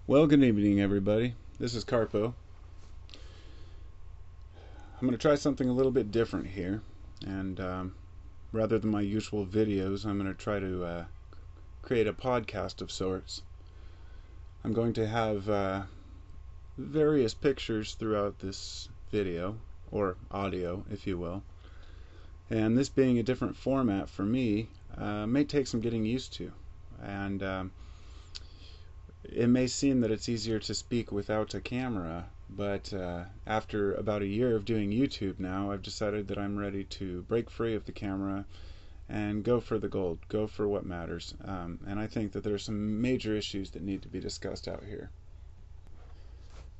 Well, good evening, everybody. This is Carpo. I'm going to try something a little bit different here, and rather than my usual videos, I'm going to try to create a podcast of sorts. I'm going to have various pictures throughout this video, or audio, if you will, and this being a different format for me may take some getting used to, and it may seem that it's easier to speak without a camera, but after about a year of doing YouTube now, I've decided that I'm ready to break free of the camera and go for the gold, go for what matters. And I think that there's some major issues that need to be discussed out here.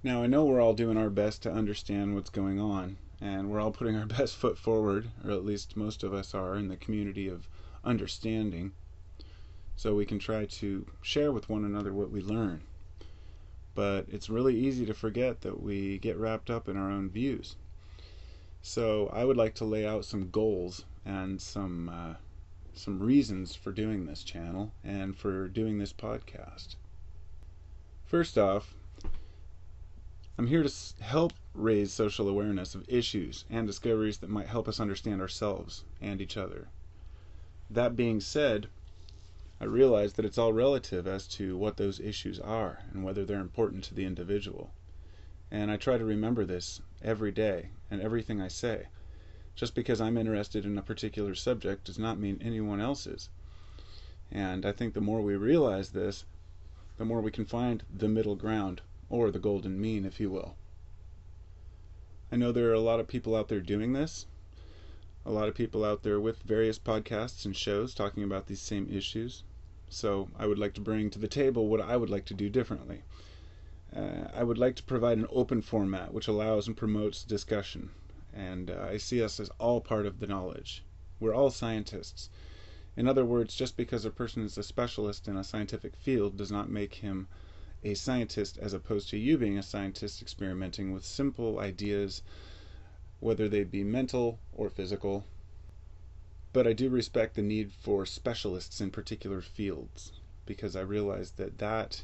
Now, I know we're all doing our best to understand what's going on, and we're all putting our best foot forward, or at least most of us are, in the community of understanding, so we can try to share with one another what we learn. But it's really easy to forget that we get wrapped up in our own views. So I would like to lay out some goals and some reasons for doing this channel and for doing this podcast. First off, I'm here to help raise social awareness of issues and discoveries that might help us understand ourselves and each other. That being said, I realize that it's all relative as to what those issues are and whether they're important to the individual. And I try to remember this every day and everything I say. Just because I'm interested in a particular subject does not mean anyone else is. And I think the more we realize this, the more we can find the middle ground, or the golden mean, if you will. I know there are a lot of people out there doing this. A lot of people out there with various podcasts and shows talking about these same issues. So I would like to bring to the table what I would like to do differently. I would like to provide an open format which allows and promotes discussion. And I see us as all part of the knowledge. We're all scientists. In other words, just because a person is a specialist in a scientific field does not make him a scientist, as opposed to you being a scientist experimenting with simple ideas, whether they be mental or physical. But I do respect the need for specialists in particular fields, because I realize that that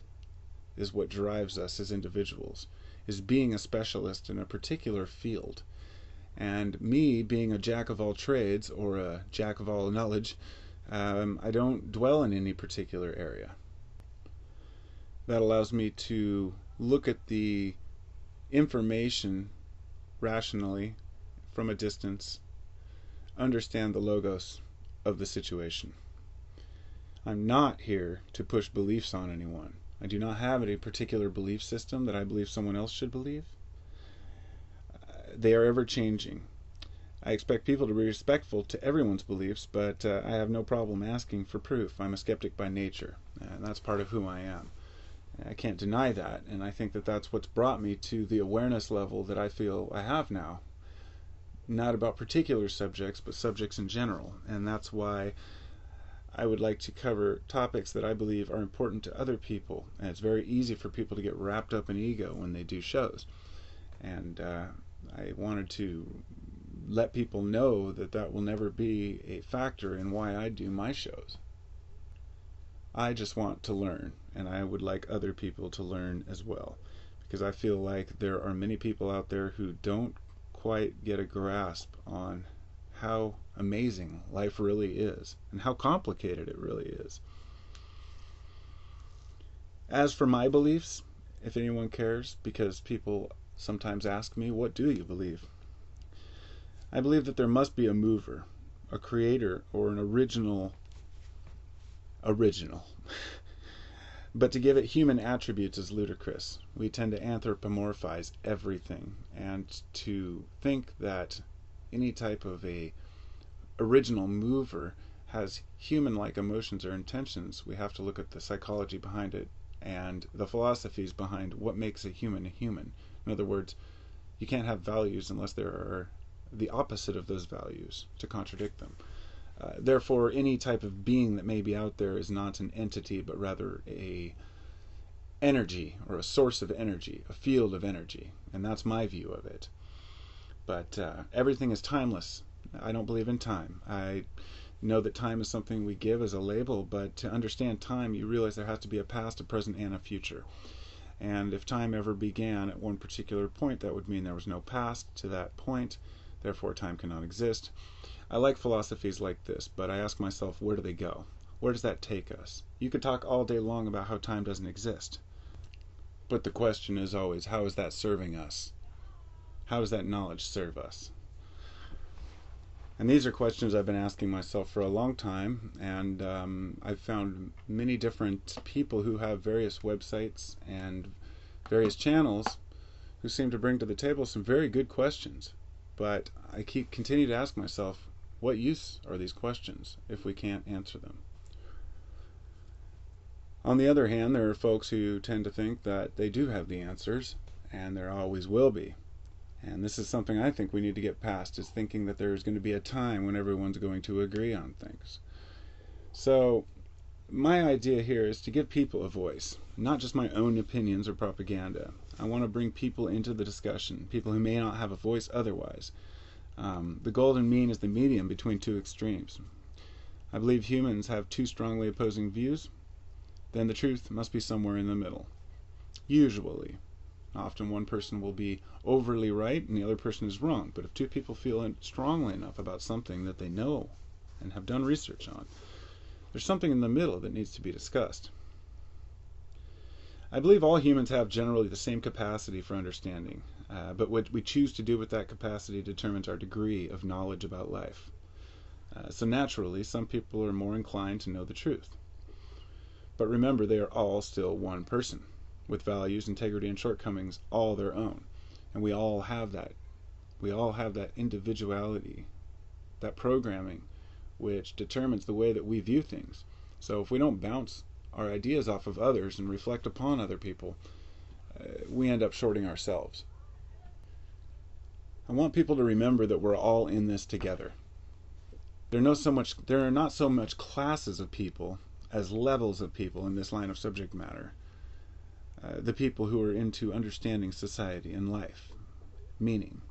is what drives us as individuals, is being a specialist in a particular field. And me being a jack of all trades, or a jack of all knowledge, I don't dwell in any particular area. That allows me to look at the information rationally from a distance, understand the logos of the situation. I'm not here to push beliefs on anyone. I do not have any particular belief system that I believe someone else should believe. They are ever changing. I expect people to be respectful to everyone's beliefs, but I have no problem asking for proof. I'm a skeptic by nature, and that's part of who I am. I can't deny that, and I think that that's what's brought me to the awareness level that I feel I have now. Not about particular subjects, but subjects in general, and that's why I would like to cover topics that I believe are important to other people. And it's very easy for people to get wrapped up in ego when they do shows, and I wanted to let people know that that will never be a factor in why I do my shows. I just want to learn, and I would like other people to learn as well, because I feel like there are many people out there who don't quite get a grasp on how amazing life really is and how complicated it really is. As for my beliefs, if anyone cares, because people sometimes ask me, what do you believe? I believe that there must be a mover, a creator, or an original. But to give it human attributes is ludicrous. We tend to anthropomorphize everything, and to think that any type of a original mover has human-like emotions or intentions. We have to look at the psychology behind it and the philosophies behind what makes a human a human. In other words, you can't have values unless there are the opposite of those values to contradict them. Therefore, any type of being that may be out there is not an entity, but rather a energy, or a source of energy, a field of energy, and that's my view of it. But everything is timeless. I don't believe in time. I know that time is something we give as a label, but to understand time, you realize there has to be a past, a present, and a future. And if time ever began at one particular point, that would mean there was no past to that point, therefore time cannot exist. I like philosophies like this, but I ask myself, where do they go? Where does that take us? You could talk all day long about how time doesn't exist, but the question is always, how is that serving us? How does that knowledge serve us? And these are questions I've been asking myself for a long time, and I've found many different people who have various websites and various channels who seem to bring to the table some very good questions. But I continue to ask myself, what use are these questions if we can't answer them? On the other hand, there are folks who tend to think that they do have the answers, and there always will be. And this is something I think we need to get past, is thinking that there's going to be a time when everyone's going to agree on things. So my idea here is to give people a voice, not just my own opinions or propaganda. I want to bring people into the discussion, people who may not have a voice otherwise. The golden mean is the medium between two extremes. I believe humans have two strongly opposing views. Then the truth must be somewhere in the middle. Usually. Often one person will be overly right and the other person is wrong. But if two people feel strongly enough about something that they know and have done research on, there's something in the middle that needs to be discussed. I believe all humans have generally the same capacity for understanding, but what we choose to do with that capacity determines our degree of knowledge about life. So naturally, some people are more inclined to know the truth. But remember, they are all still one person, with values, integrity, and shortcomings all their own. And we all have that. We all have that individuality, that programming, which determines the way that we view things. So if we don't bounce our ideas off of others and reflect upon other people, we end up shorting ourselves. I want people to remember that we're all in this together. There are not so much classes of people as levels of people in this line of subject matter. The people who are into understanding society and life, meaning.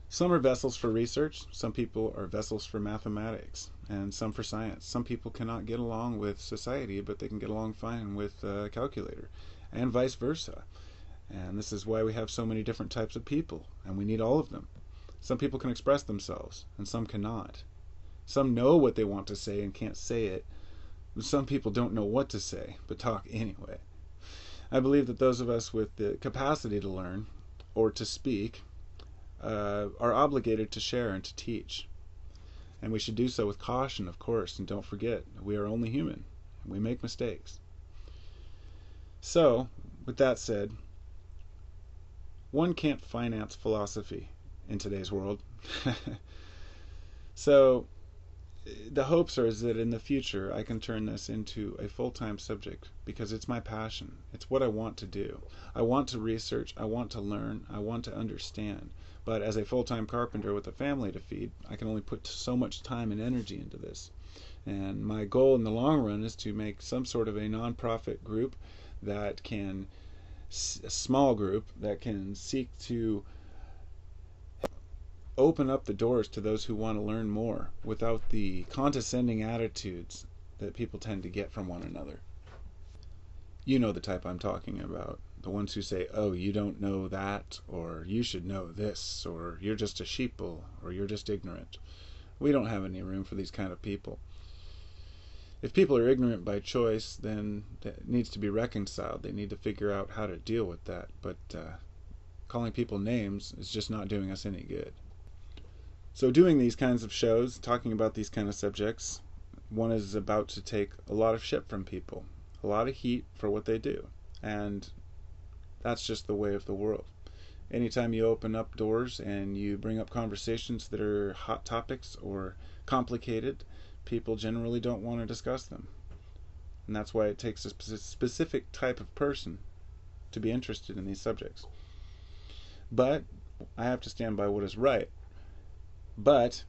Some are vessels for research, some people are vessels for mathematics, and some for science. Some people cannot get along with society, but they can get along fine with a calculator, and vice versa. And this is why we have so many different types of people, and we need all of them. Some people can express themselves, and some cannot. Some know what they want to say and can't say it. Some people don't know what to say, but talk anyway. I believe that those of us with the capacity to learn, or to speak, are obligated to share and to teach. And we should do so with caution, of course, and don't forget, we are only human, and we make mistakes. So, with that said, one can't finance philosophy in today's world. So, the hopes are that in the future I can turn this into a full-time subject, because it's my passion. It's what I want to do. I want to research, I want to learn, I want to understand. But as a full-time carpenter with a family to feed, I can only put so much time and energy into this. And my goal in the long run is to make some sort of a non-profit group that can, a small group that can seek to open up the doors to those who want to learn more without the condescending attitudes that people tend to get from one another. You know the type I'm talking about. The ones who say, oh, you don't know that, or you should know this, or you're just a sheeple, or you're just ignorant. We don't have any room for these kind of people. If people are ignorant by choice, then that needs to be reconciled. They need to figure out how to deal with that. But calling people names is just not doing us any good. So doing these kinds of shows, talking about these kind of subjects, one is about to take a lot of shit from people, a lot of heat for what they do. And that's just the way of the world. Anytime you open up doors and you bring up conversations that are hot topics or complicated, people generally don't want to discuss them. And that's why it takes a specific type of person to be interested in these subjects. But I have to stand by what is right. But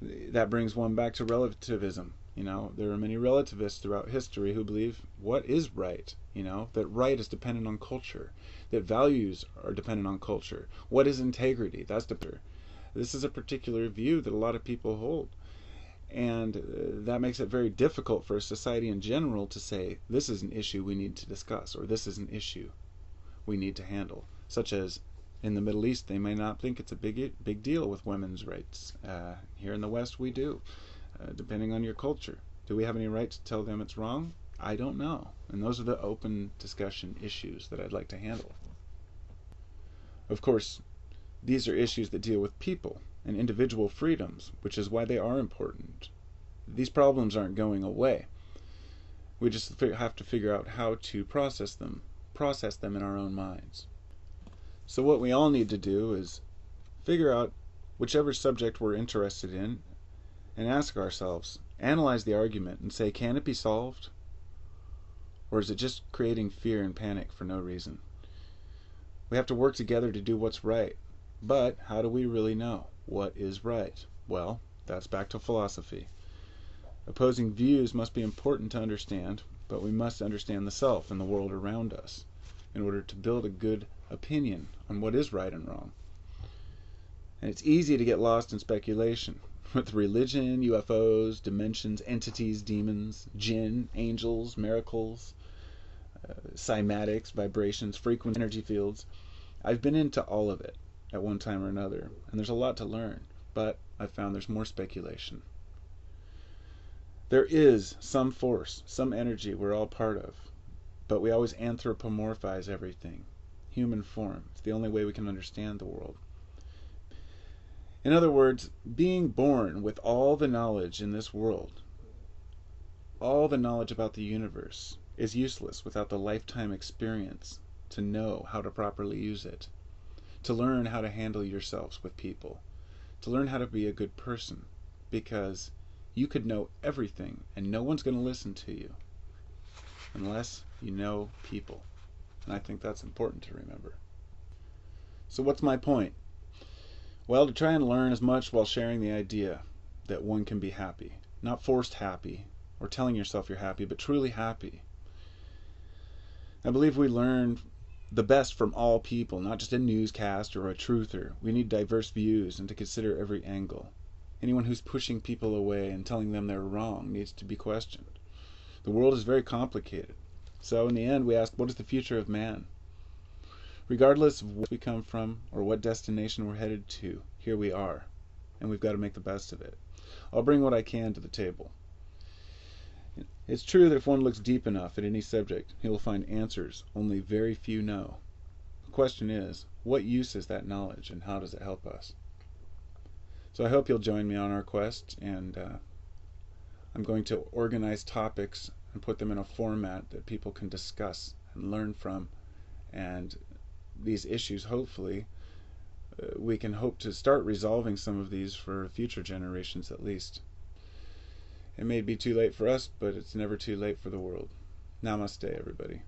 that brings one back to relativism. You know, there are many relativists throughout history who believe what is right, you know, that right is dependent on culture, that values are dependent on culture. What is integrity? That's the This is a particular view that a lot of people hold. And that makes it very difficult for a society in general to say, this is an issue we need to discuss, or this is an issue we need to handle. Such as in the Middle East, they may not think it's a big deal with women's rights. Here in the West, we do, depending on your culture. Do we have any right to tell them it's wrong? I don't know. And those are the open discussion issues that I'd like to handle. Of course, these are issues that deal with people and individual freedoms, which is why they are important. These problems aren't going away. We just have to figure out how to process them in our own minds. So what we all need to do is figure out whichever subject we're interested in and ask ourselves, analyze the argument and say, can it be solved? Or is it just creating fear and panic for no reason? We have to work together to do what's right. But how do we really know what is right? Well, that's back to philosophy. Opposing views must be important to understand, but we must understand the self and the world around us in order to build a good opinion on what is right and wrong. And it's easy to get lost in speculation with religion, UFOs, dimensions, entities, demons, jinn, angels, miracles, cymatics, vibrations, frequency, energy fields. I've been into all of it at one time or another, and there's a lot to learn, but I've found there's more speculation. There is some force, some energy we're all part of, but we always anthropomorphize everything. Human form. It's the only way we can understand the world. In other words, being born with all the knowledge in this world, all the knowledge about the universe, is useless without the lifetime experience to know how to properly use it, to learn how to handle yourselves with people, to learn how to be a good person, because you could know everything and no one's going to listen to you unless you know people. And I think that's important to remember. So what's my point? Well, to try and learn as much while sharing the idea that one can be happy. Not forced happy, or telling yourself you're happy, but truly happy. I believe we learn the best from all people, not just a newscast or a truther. We need diverse views and to consider every angle. Anyone who's pushing people away and telling them they're wrong needs to be questioned. The world is very complicated. So in the end, we ask, what is the future of man? Regardless of where we come from or what destination we're headed to, here we are, and we've got to make the best of it. I'll bring what I can to the table. It's true that if one looks deep enough at any subject, he'll find answers only very few know. The question is, what use is that knowledge, and how does it help us? So I hope you'll join me on our quest, and I'm going to organize topics and put them in a format that people can discuss and learn from, and these issues, hopefully, we can hope to start resolving some of these for future generations at least. It may be too late for us, but it's never too late for the world. Namaste, everybody.